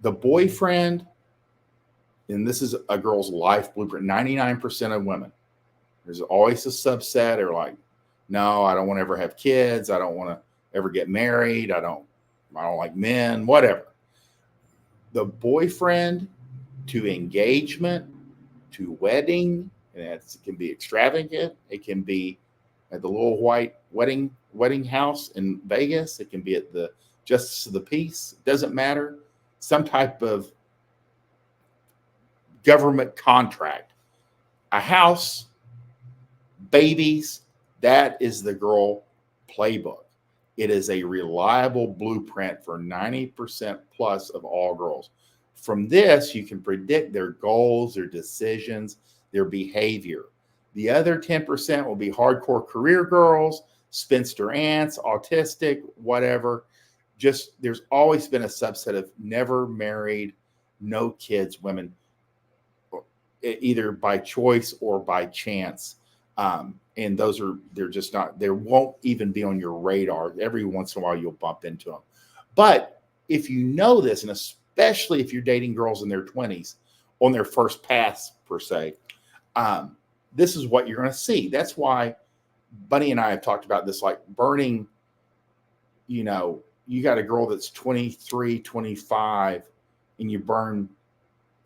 The boyfriend, and this is a girl's life blueprint, 99% of women. There's always a subset are like, no, I don't want to ever have kids. I don't want to ever get married. I don't like men, whatever. The boyfriend to engagement to wedding, and it can be extravagant. It can be at the little white wedding house in Vegas. It can be at the Justice of the Peace. It doesn't matter. Some type of government contract. A house, babies, that is the girl playbook. It is a reliable blueprint for 90% plus of all girls. From this, you can predict their goals, their decisions, their behavior. The other 10% will be hardcore career girls, spinster aunts, autistic, whatever. Just there's always been a subset of never married, no kids women, either by choice or by chance. And they're just not, they won't even be on your radar. Every once in a while, you'll bump into them. But if you know this, and especially if you're dating girls in their 20s on their first pass, per se, this is what you're going to see. That's why Bunny and I have talked about this, like burning, you got a girl that's 23, 25, and you burn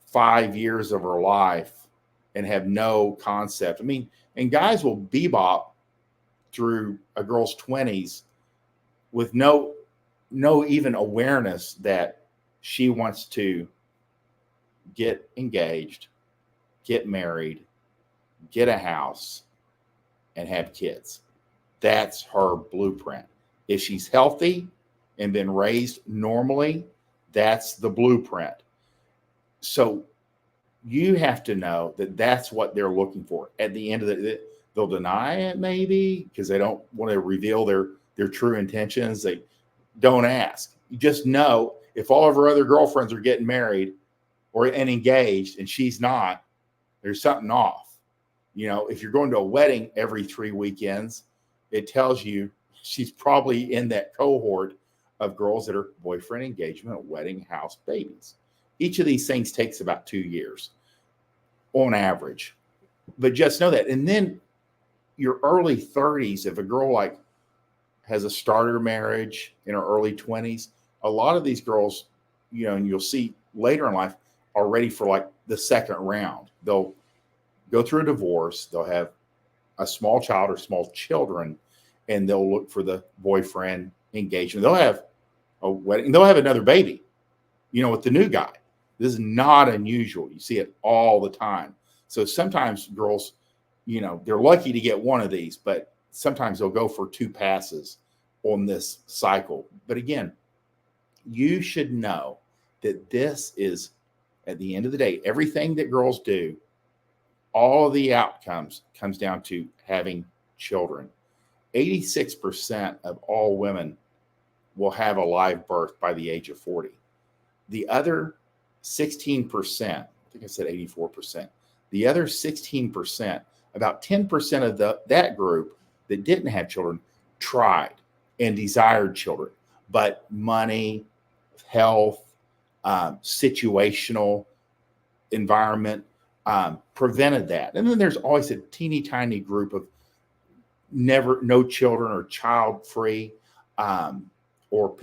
5 years of her life and have no concept. I mean, and guys will bebop through a girl's 20s with no even awareness that she wants to get engaged, get married, get a house, and have kids. That's her blueprint. If she's healthy and been raised normally, that's the blueprint. So you have to know that that's what they're looking for. At the end of they'll deny it maybe because they don't want to reveal their true intentions. They don't ask. You just know if all of her other girlfriends are getting married and engaged and she's not, there's something off. If you're going to a wedding every 3 weekends, it tells you she's probably in that cohort of girls that are boyfriend, engagement, wedding, house, babies. Each of these things takes about 2 years on average. But just know that. And then your early 30s, if a girl like has a starter marriage in her early 20s, a lot of these girls, and you'll see later in life, are ready for like the second round. They'll go through a divorce, they'll have a small child or small children, and they'll look for the boyfriend engagement. They'll have a wedding, they'll have another baby, with the new guy. This is not unusual. You see it all the time. So sometimes girls, they're lucky to get one of these, but sometimes they'll go for 2 passes on this cycle. But again, you should know that this is, at the end of the day, everything that girls do, all of the outcomes comes down to having children. 86% of all women will have a live birth by the age of 40. The other 16%, I think I said 84%, the other 16%, about 10% of that group that didn't have children tried and desired children, but money, health, situational environment prevented that. And then there's always a teeny tiny group of no children or child free, or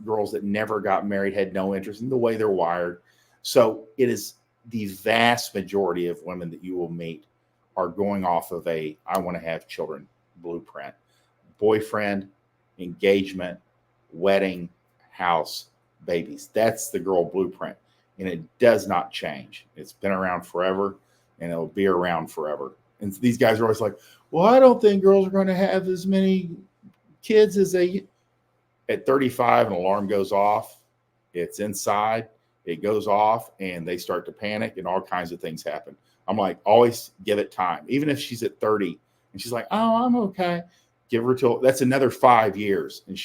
girls that never got married, had no interest in the way they're wired. So it is the vast majority of women that you will meet are going off of I want to have children blueprint. Boyfriend, engagement, wedding, house, babies. That's the girl blueprint. And it does not change. It's been around forever and it'll be around forever. And these guys are always like, well, I don't think girls are going to have as many kids as they. At 35, an alarm goes off. It's inside. It goes off and they start to panic and all kinds of things happen. I'm like, always give it time. Even if she's at 30 and she's like, oh, I'm okay. Give her that's another 5 years and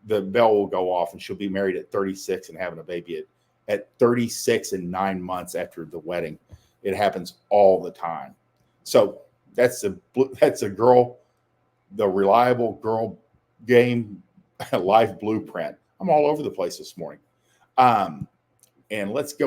the bell will go off and she'll be married at 36 and having a baby at 36 and 9 months after the wedding. It happens all the time. So that's a girl, the reliable girl game life blueprint. I'm all over the place this morning. and let's go